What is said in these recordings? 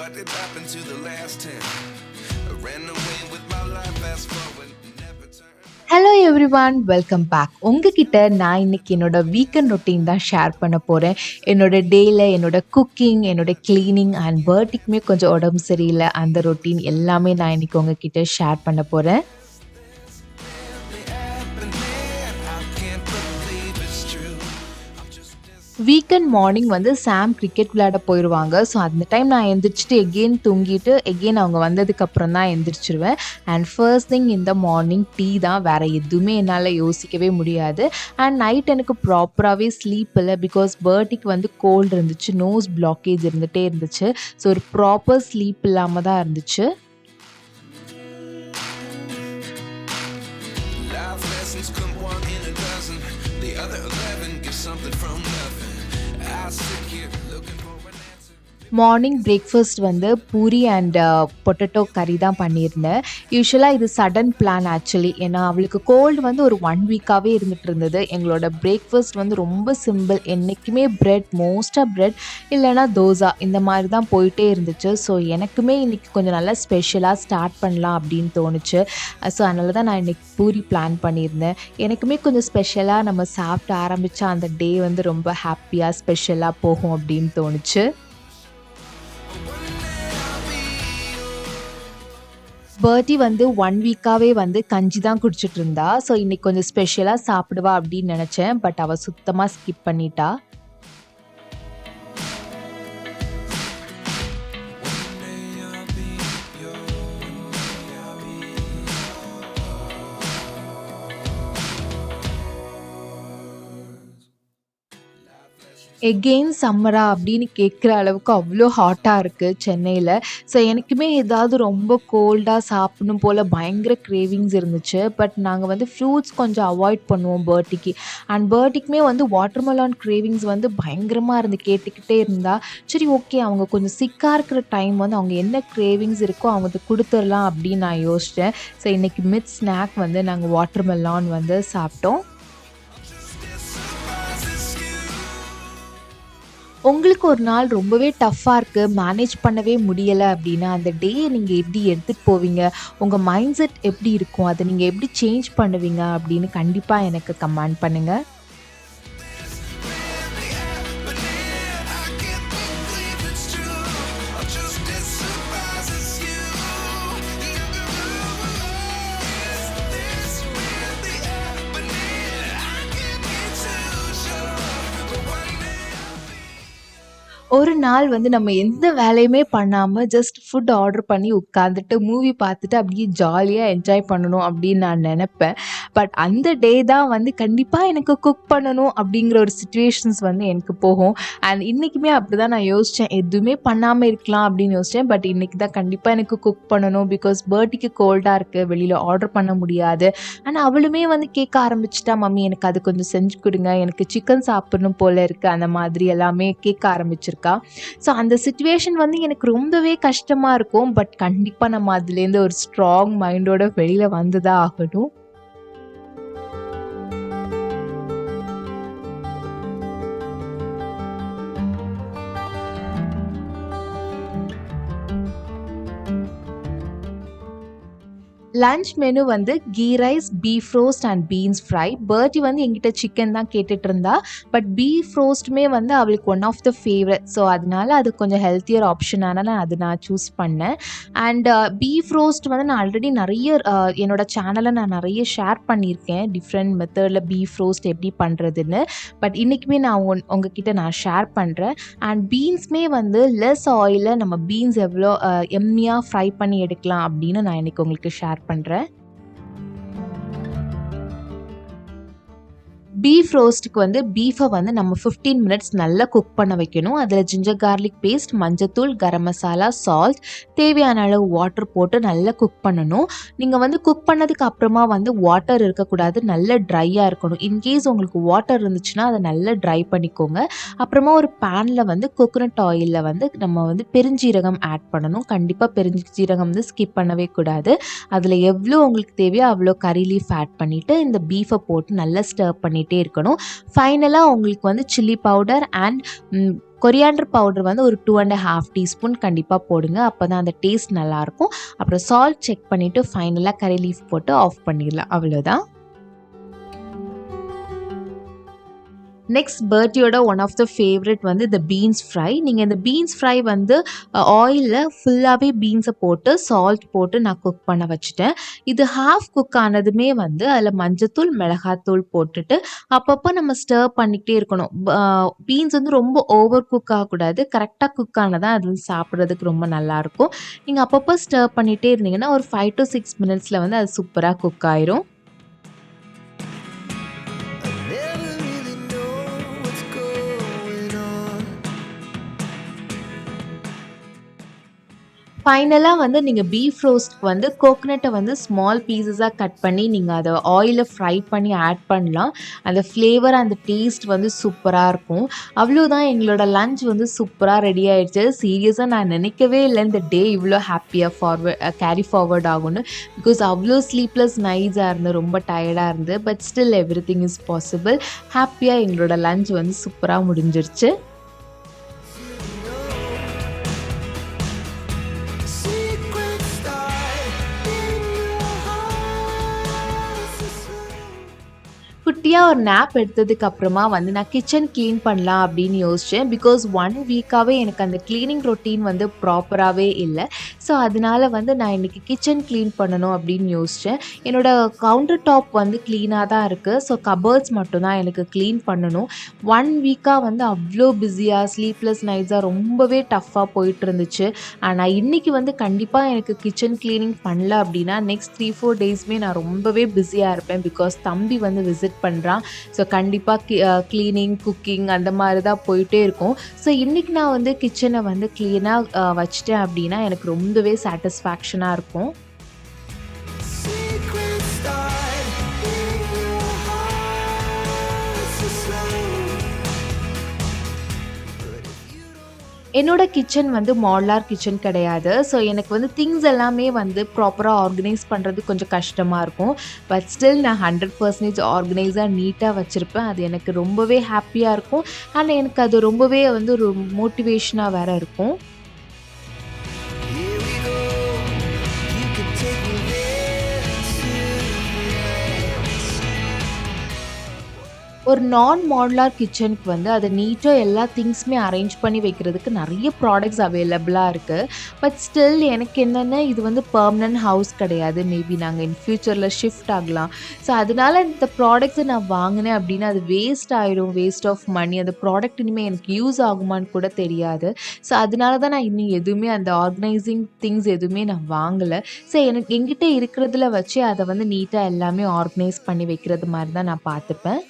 what did happen to the last 10? I ran away with my life, fast forward, never turn. Hello everyone, welcome back. உங்ககிட்ட நான் இன்னைக்கு என்னோட weekend routine தான் share பண்ண போகிறேன். என்னோட டேயில் என்னோட குக்கிங், என்னோட க்ளீனிங் அண்ட் பர்த்டேக்குமே கொஞ்சம் உடம்பு சரியில்லை, அந்த ரொட்டீன் எல்லாமே நான் இன்னைக்கு உங்ககிட்ட ஷேர் பண்ண போகிறேன். வீக்கெண்ட் மார்னிங் வந்து சாம் கிரிக்கெட் விளையாட போயிடுவாங்க. ஸோ அந்த டைம் நான் எந்திரிச்சிட்டு எகெயின் தூங்கிட்டு எகெயின் அவங்க வந்ததுக்கப்புறம் தான் எந்திரிச்சிருவேன். அண்ட் ஃபர்ஸ்ட் திங் இந்த மார்னிங் டீ தான், வேறு எதுவுமே என்னால் யோசிக்கவே முடியாது. அண்ட் நைட் எனக்கு ப்ராப்பராகவே ஸ்லீப் இல்லை, பிகாஸ் பர்த்டேக்கு வந்து கோல்டு இருந்துச்சு, நோஸ் பிளாக்கேஜ் இருந்துகிட்டே இருந்துச்சு. ஸோ ஒரு ப்ராப்பர் ஸ்லீப் இல்லாமல் தான் இருந்துச்சு. Life lessons come one in a dozen. The other 11 get something from nothing. I sit here looking for an answer. Morning breakfast வந்து பூரி அண்ட் பொட்டேட்டோ கறி தான் பண்ணியிருந்தேன். யூஸ்வலாக இது சடன் பிளான் ஆக்சுவலி, ஏன்னா அவளுக்கு கோல்டு வந்து ஒரு 1 வீக்காகவே இருந்துகிட்டு இருந்தது. எங்களோட பிரேக்ஃபாஸ்ட் வந்து ரொம்ப சிம்பிள், என்றைக்குமே பிரெட், மோஸ்ட்டாக பிரெட் இல்லைனா தோசை இந்த மாதிரி தான் போயிட்டே இருந்துச்சு. ஸோ எனக்குமே இன்றைக்கி கொஞ்சம் நல்லா ஸ்பெஷலாக ஸ்டார்ட் பண்ணலாம் அப்படின்னு தோணுச்சு. ஸோ அதனால தான் நான் இன்றைக்கி பூரி பிளான் பண்ணியிருந்தேன். எனக்குமே கொஞ்சம் ஸ்பெஷலாக நம்ம சாப்பிட்டு ஆரம்பித்தா அந்த டே வந்து ரொம்ப ஹாப்பியாக ஸ்பெஷலாக போகும் அப்படின்னு தோணுச்சு. பர்த்டே வந்து 1 வீக்காகவே வந்து கஞ்சி தான் குடிச்சிட்டு இருந்தா. ஸோ இன்றைக்கி கொஞ்சம் ஸ்பெஷலாக சாப்பிடுவா அப்படின்னு நினச்சேன். பட் அவள் சுத்தமாக ஸ்கிப் பண்ணிட்டா. எகெயின் சம்மரா அப்படின்னு கேட்குற அளவுக்கு அவ்வளோ ஹாட்டாக இருக்குது சென்னையில். ஸோ எனக்குமே ஏதாவது ரொம்ப கோல்டாக சாப்பிடணும் போல் பயங்கர கிரேவிங்ஸ் இருந்துச்சு. பட் நாங்கள் வந்து ஃப்ரூட்ஸ் கொஞ்சம் அவாய்ட் பண்ணுவோம் பர்த்டேக்கு. அண்ட் பர்த்டேக்குமே வந்து வாட்டர்மெலான் கிரேவிங்ஸ் வந்து பயங்கரமாக இருந்து கேட்டுக்கிட்டே இருந்தா. சரி ஓகே, அவங்க கொஞ்சம் சிக்காக இருக்கிற டைம் வந்து அவங்க என்ன கிரேவிங்ஸ் இருக்கோ அவங்க கொடுத்துடலாம் அப்படின்னு நான் யோசித்தேன். ஸோ இன்றைக்கி மிட் ஸ்நாக் வந்து நாங்கள் வாட்டர்மெலான் வந்து சாப்பிட்டோம். உங்களுக்கு ஒரு நாள் ரொம்பவே டஃப்பாக இருக்குது, மேனேஜ் பண்ணவே முடியலை அப்படின்னா அந்த டேயை நீங்கள் எப்படி எடுத்துகிட்டு போவீங்க, உங்கள் மைண்ட் செட் எப்படி இருக்கும், அதை நீங்கள் எப்படி சேஞ்ச் பண்ணுவீங்க அப்படின்னு கண்டிப்பாக எனக்கு கமெண்ட் பண்ணுங்கள். ஒரு நாள் வந்து நம்ம எந்த வேலையுமே பண்ணாமல் ஜஸ்ட் ஃபுட் ஆர்டர் பண்ணி உட்காந்துட்டு மூவி பார்த்துட்டு அப்படியே ஜாலியாக என்ஜாய் பண்ணணும் அப்படின்னு நான் நினப்பேன். பட் அந்த டே தான் வந்து கண்டிப்பாக எனக்கு குக் பண்ணணும் அப்படிங்கிற ஒரு சிச்சுவேஷன்ஸ் வந்து எனக்கு போகும். அண்ட் இன்றைக்குமே அப்படி தான் நான் யோசித்தேன், எதுவுமே பண்ணாமல் இருக்கலாம் அப்படின்னு யோசித்தேன். பட் இன்றைக்கி தான் கண்டிப்பாக எனக்கு குக் பண்ணணும், பிகாஸ் பர்த்டேக்கு கோல்டாக இருக்குது, வெளியில் ஆர்டர் பண்ண முடியாது. ஆனால் அவளுமே வந்து கேட்க ஆரம்பிச்சிட்டா, மம்மி எனக்கு அது கொஞ்சம் செஞ்சு கொடுங்க, எனக்கு சிக்கன் சாப்பிடணும் போல் இருக்குது, அந்த மாதிரி எல்லாமே கேட்க ஆரம்பிச்சிருக்கா. ஸோ அந்த சிச்சுவேஷன் வந்து எனக்கு ரொம்பவே கஷ்டமாக இருக்கும். பட் கண்டிப்பாக நம்ம அதுலேருந்து ஒரு ஸ்ட்ராங் மைண்டோட வெளியில் வந்து தான் ஆகணும். லன்ச் மெனு வந்து ghee rice, beef roast and beans fry. Birthday வந்து எங்கிட்ட சிக்கன் தான் கேட்டுட்டு இருந்தா. பட் பீஃப் ரோஸ்ட்டுமே வந்து அவளுக்கு one of the favourite. So அதனால அது கொஞ்சம் ஹெல்த்தியர் ஆப்ஷனான நான் சூஸ் பண்ணேன். அண்ட் பீஃப் ரோஸ்ட் வந்து நான் ஆல்ரெடி நிறைய என்னோட சேனலில் நான் நிறைய ஷேர் பண்ணியிருக்கேன், டிஃப்ரெண்ட் மெத்தடில் பீஃப் ரோஸ்ட் எப்படி பண்ணுறதுன்னு. பட் இன்றைக்குமே நான் உங்ககிட்ட நான் ஷேர் பண்ணுறேன். அண்ட் பீன்ஸுமே வந்து லெஸ் ஆயிலில் நம்ம பீன்ஸ் எவ்வளோ எம்மியாக ஃப்ரை பண்ணி எடுக்கலாம் அப்படின்னு நான் இன்றைக்கி உங்களுக்கு ஷேர் பண்ணுறேன். பீஃப் ரோஸ்ட்டுக்கு வந்து பீஃபை வந்து நம்ம 15 மினிட்ஸ் நல்லா குக் பண்ண வைக்கணும். அதில் ஜிஞ்சர் கார்லிக் பேஸ்ட், மஞ்சத்தூள், கரம் மசாலா, சால்ட், தேவையான அளவு வாட்டர் போட்டு நல்லா குக் பண்ணணும். நீங்கள் வந்து குக் பண்ணதுக்கு அப்புறமா வந்து வாட்டர் இருக்கக்கூடாது, நல்லா ட்ரையாக இருக்கணும். இன்கேஸ் உங்களுக்கு வாட்டர் இருந்துச்சுன்னா அதை நல்லா ட்ரை பண்ணிக்கோங்க. அப்புறமா ஒரு பேனில் வந்து கோகோனட் ஆயிலில் வந்து நம்ம வந்து பெருஞ்சீரகம் ஆட் பண்ணணும். கண்டிப்பாக பெருஞ்சீரகம் வந்து ஸ்கிப் பண்ணவே கூடாது. அதில் எவ்வளோ உங்களுக்கு தேவையோ அவ்வளோ கறி லீஃப் ஆட் பண்ணிவிட்டு இந்த பீஃபை போட்டு நல்லா ஸ்டர் பண்ணிவிட்டு பண்ணிகிட்டே இருக்கணும். ஃபைனலாக உங்களுக்கு வந்து chilli powder and coriander powder வந்து ஒரு 2.5 டீஸ்பூன் கண்டிப்பாக போடுங்க. அப்போ தான் அந்த டேஸ்ட் நல்லாயிருக்கும். அப்புறம் சால்ட் செக் பண்ணிவிட்டு ஃபைனலாக கறி லீஃப் போட்டு ஆஃப் பண்ணிடலாம். அவ்வளோதான். நெக்ஸ்ட் பர்த்டேயோட ஒன் ஆஃப் த ஃபேவரட் வந்து இந்த பீன்ஸ் ஃப்ரை. நீங்கள் இந்த பீன்ஸ் ஃப்ரை வந்து ஆயிலில் ஃபுல்லாகவே பீன்ஸை போட்டு சால்ட் போட்டு நான் குக் பண்ண வச்சுட்டேன். இது ஹாஃப் குக் ஆனதுமே வந்து அதில் மஞ்சத்தூள் மிளகாத்தூள் போட்டுட்டு அப்பப்போ நம்ம ஸ்டர் பண்ணிக்கிட்டே இருக்கணும். பீன்ஸ் வந்து ரொம்ப ஓவர் குக் ஆகக்கூடாது. கரெக்டாக குக் ஆனதான் அது வந்து சாப்பிட்றதுக்கு ரொம்ப நல்லாயிருக்கும். நீங்கள் அப்பப்போ ஸ்டர் பண்ணிகிட்டே இருந்தீங்கன்னா ஒரு 5 to 6 மினிட்ஸில் வந்து அது சூப்பராக குக் ஆயிரும். ஃபைனலாக வந்து நீங்கள் பீஃப் ரோஸ்ட்க்கு வந்து கோகனட்டை வந்து ஸ்மால் பீசஸாக கட் பண்ணி நீங்கள் அதை ஆயிலில் ஃப்ரை பண்ணி ஆட் பண்ணலாம். அந்த ஃப்ளேவர் அந்த டேஸ்ட் வந்து சூப்பராக இருக்கும். அவ்வளோதான், எங்களோட லஞ்ச் வந்து சூப்பராக ரெடி ஆயிடுச்சு. சீரியஸாக நான் நினைக்கவே இல்லை இந்த டே இவ்வளோ ஹாப்பியாக கேரி ஃபார்வர்ட் ஆகும்னு. பிகாஸ் அவ்வளோ ஸ்லீப்லெஸ் நைட்ஸாக இருந்து ரொம்ப டயர்டாக இருந்து. But still every thing is possible. ஹாப்பியாக எங்களோட லஞ்ச் வந்து சூப்பராக முடிஞ்சிருச்சு. குட்டியாக ஒரு நேப் எடுத்ததுக்கு அப்புறமா வந்து நான் கிச்சன் க்ளீன் பண்ணலாம் அப்படின்னு யோசித்தேன். பிகாஸ் 1 வீக்காகவே எனக்கு அந்த க்ளீனிங் ரொட்டீன் வந்து ப்ராப்பராகவே இல்லை. ஸோ அதனால வந்து நான் இன்றைக்கி கிச்சன் க்ளீன் பண்ணணும் அப்படின்னு யோசித்தேன். என்னோடய கவுண்டர் டாப் வந்து க்ளீனாக தான் இருக்குது. ஸோ கபர்ட்ஸ் மட்டும்தான் எனக்கு க்ளீன் பண்ணணும். 1 வீக்காக வந்து அவ்வளோ பிஸியாக ஸ்லீப்லெஸ் நைட்ஸாக ரொம்பவே டஃப்பாக போயிட்டு இருந்துச்சு. ஆனால் இன்றைக்கி வந்து கண்டிப்பாக எனக்கு கிச்சன் க்ளீனிங் பண்ணல அப்படின்னா நெக்ஸ்ட் 3-4 டேஸ்மே நான் ரொம்பவே பிஸியாக இருப்பேன். பிகாஸ் தம்பி வந்து விசிட் பண்ணுறான். ஸோ கண்டிப்பாக க்ளீனிங் குக்கிங் அந்த மாதிரி தான் போயிட்டே இருக்கும். ஸோ இன்றைக்கி நான் வந்து கிச்சனை வந்து க்ளீனாக வச்சிட்டேன் அப்படின்னா எனக்கு ரொம்பவே சாட்டிஸ்ஃபேக்ஷனாக இருக்கும். என்னோட கிச்சன் வந்து மாடுலார் கிச்சன் கிடையாது. ஸோ எனக்கு வந்து திங்ஸ் எல்லாமே வந்து ப்ராப்பராக ஆர்கனைஸ் பண்ணுறது கொஞ்சம் கஷ்டமாக இருக்கும். பட் ஸ்டில் நான் 100% ஆர்கனைஸாக நீட்டாக வச்சுருப்பேன். அது எனக்கு ரொம்பவே ஹாப்பியாக இருக்கும். அண்ட் எனக்கு அது ரொம்பவே வந்து ஒரு மோட்டிவேஷனாக வேறு இருக்கும். ஒரு நான் மாடுலார் கிச்சனுக்கு வந்து அதை நீட்டாக எல்லா திங்ஸுமே அரேஞ்ச் பண்ணி வைக்கிறதுக்கு நிறைய ப்ராடக்ட்ஸ் அவைலபிளாக இருக்குது. பட் ஸ்டில் எனக்கு என்னென்னா இது வந்து பெர்மனன்ட் ஹவுஸ் கிடையாது. மேபி நாங்கள் இன் ஃப்யூச்சரில் ஷிஃப்ட் ஆகலாம். ஸோ அதனால் இந்த ப்ராடக்ட்ஸை நான் வாங்கினேன் அப்படின்னா அது வேஸ்ட் ஆகிடும், வேஸ்ட் ஆஃப் மணி. அந்த ப்ராடக்ட் இனிமேல் எனக்கு யூஸ் ஆகுமான்னு கூட தெரியாது. ஸோ அதனால தான் நான் இன்னும் எதுவுமே அந்த ஆர்கனைசிங் திங்ஸ் எதுவுமே நான் வாங்கலை. ஸோ எனக்கு என்கிட்ட இருக்கிறதுல வச்சு அதை வந்து நீட்டாக எல்லாமே ஆர்கனைஸ் பண்ணி வைக்கிறது மாதிரி தான் நான் பார்த்துப்பேன்.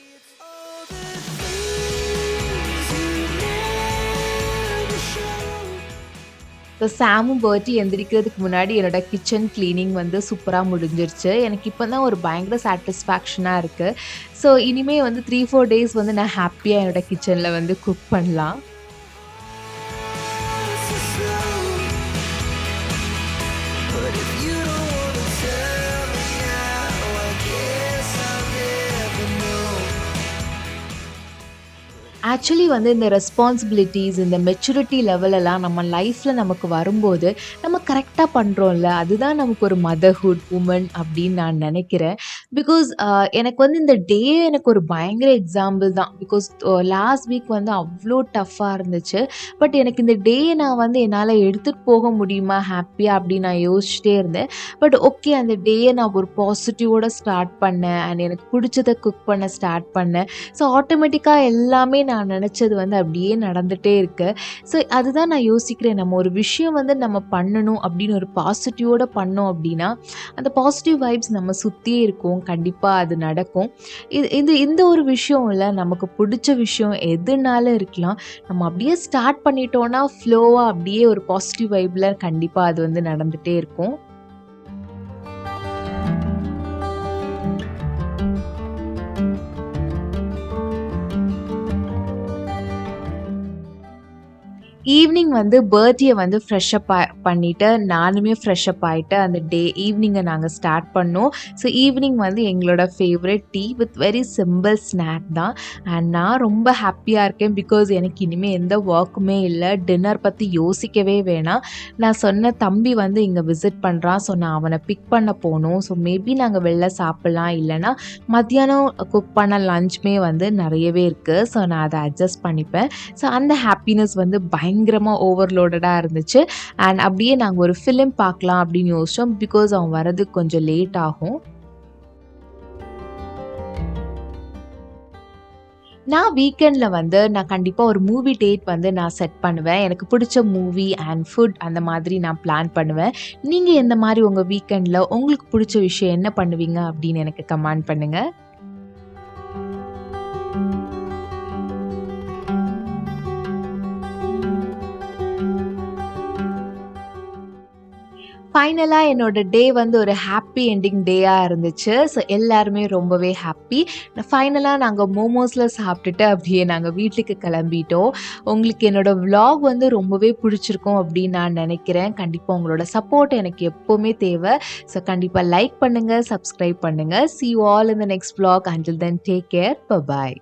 ஸோ சாமும் பர்த்டே எந்திரிக்கிறதுக்கு முன்னாடி என்னோட கிச்சன் க்ளீனிங் வந்து சூப்பராக முடிஞ்சிருச்சு. எனக்கு இப்போ தான் ஒரு பயங்கர சாட்டிஸ்ஃபேக்ஷனாக இருக்குது. ஸோ இனிமேல் வந்து 3-4 டேஸ் வந்து நான் ஹாப்பியாக என்னோட கிச்சனில் வந்து குக் பண்ணலாம். ஆக்சுவலி வந்து இந்த ரெஸ்பான்சிபிலிட்டிஸ், இந்த மெச்சூரிட்டி லெவலெல்லாம் நம்ம லைஃப்பில் நமக்கு வரும்போது நம்ம கரெக்டாக பண்ணுறோம்ல, அதுதான் நமக்கு ஒரு மதர்ஹுட் உமன் அப்படின்னு நான் நினைக்கிறேன். பிகாஸ் எனக்கு வந்து இந்த டே எனக்கு ஒரு பயங்கர எக்ஸாம்பிள் தான். பிகாஸ் லாஸ்ட் வீக் வந்து அவ்வளோ டஃப்பாக இருந்துச்சு. பட் எனக்கு இந்த டே நான் வந்து என்னால் எடுத்துகிட்டு போக முடியுமா ஹாப்பியாக அப்படின்னு நான் யோசிச்சுட்டே இருந்தேன். பட் ஓகே, அந்த டேயை நான் ஒரு பாசிட்டிவோட ஸ்டார்ட் பண்ணேன். அண்ட் எனக்கு பிடிச்சதை குக் பண்ண ஸ்டார்ட் பண்ணேன். ஸோ ஆட்டோமேட்டிக்காக எல்லாமே நான் நினச்சது வந்து அப்படியே நடந்துகிட்டே இருக்கு. ஸோ அதுதான் நான் யோசிக்கிறேன். நம்ம ஒரு விஷயம் வந்து நம்ம பண்ணணும் அப்படின்னு ஒரு பாசிட்டிவோட பண்ணோம் அப்படின்னா அந்த பாசிட்டிவ் வைப்ஸ் நம்ம சுற்றியே இருக்கும். கண்டிப்பாக அது நடக்கும். இந்த ஒரு விஷயம் இல்லை, நமக்கு பிடிச்ச விஷயம் எதுனாலும் இருக்கலாம். நம்ம அப்படியே ஸ்டார்ட் பண்ணிட்டோன்னா ஃப்ளோவாக அப்படியே ஒரு பாசிட்டிவ் வைப்பில் கண்டிப்பாக அது வந்து நடந்துகிட்டே இருக்கும். ஈவினிங் வந்து பர்த்டே வந்து ஃப்ரெஷ்அப் பண்ணிவிட்டு நானுமே ஃப்ரெஷ்அப் ஆகிட்டு அந்த ஈவினிங்கை நாங்கள் ஸ்டார்ட் பண்ணோம். ஸோ ஈவினிங் வந்து எங்களோட favourite tea with very simple snack தான். அண்ட் நான் ரொம்ப ஹாப்பியாக இருக்கேன். பிகாஸ் எனக்கு இனிமேல் எந்த ஒர்க்குமே இல்லை, டின்னர் பற்றி யோசிக்கவே வேணாம். நான் சொன்ன தம்பி வந்து இங்கே விசிட் பண்ணுறான். ஸோ நான் அவனை பிக் பண்ண போகணும். ஸோ மேபி நாங்கள் வெளில சாப்பிட்லாம், இல்லைனா மத்தியானம் குக் பண்ண லஞ்சுமே வந்து நிறையவே இருக்குது. ஸோ நான் அதை அட்ஜஸ்ட் பண்ணிப்பேன். ஸோ அந்த ஹாப்பினஸ் வந்து பயங்கரமாக ஓவர்லோடடாக இருந்துச்சு. அண்ட் அப்படியே நாங்கள் ஒரு ஃபிலிம் பார்க்கலாம் அப்படின்னு யோசித்தோம். பிகாஸ் அவன் வரதுக்கு கொஞ்சம் லேட் ஆகும். நான் வீக்கெண்டில் வந்து நான் கண்டிப்பாக ஒரு மூவி டேட் வந்து நான் செட் பண்ணுவேன். எனக்கு பிடிச்ச மூவி அண்ட் ஃபுட் அந்த மாதிரி நான் பிளான் பண்ணுவேன். நீங்கள் எந்த மாதிரி உங்கள் வீக்கெண்டில் உங்களுக்கு பிடிச்ச விஷயம் என்ன பண்ணுவீங்க அப்படின்னு எனக்கு கமெண்ட் பண்ணுங்கள். ஃபைனலாக என்னோட டே வந்து ஒரு ஹாப்பி எண்டிங் டேயாக இருந்துச்சு. ஸோ எல்லாருமே ரொம்பவே ஹாப்பி. ஃபைனலாக நாங்கள் மோமோஸில் சாப்பிட்டுட்டு அப்படியே நாங்கள் வீட்டுக்கு கிளம்பிட்டோம். உங்களுக்கு என்னோட விலாக் வந்து ரொம்பவே பிடிச்சிருக்கும் அப்படின்னு நான் நினைக்கிறேன். கண்டிப்பாக உங்களோட சப்போர்ட் எனக்கு எப்போவுமே தேவை. ஸோ கண்டிப்பாக லைக் பண்ணுங்கள், சப்ஸ்கிரைப் பண்ணுங்கள். See you all in the next vlog. Until then, take care. Bye bye.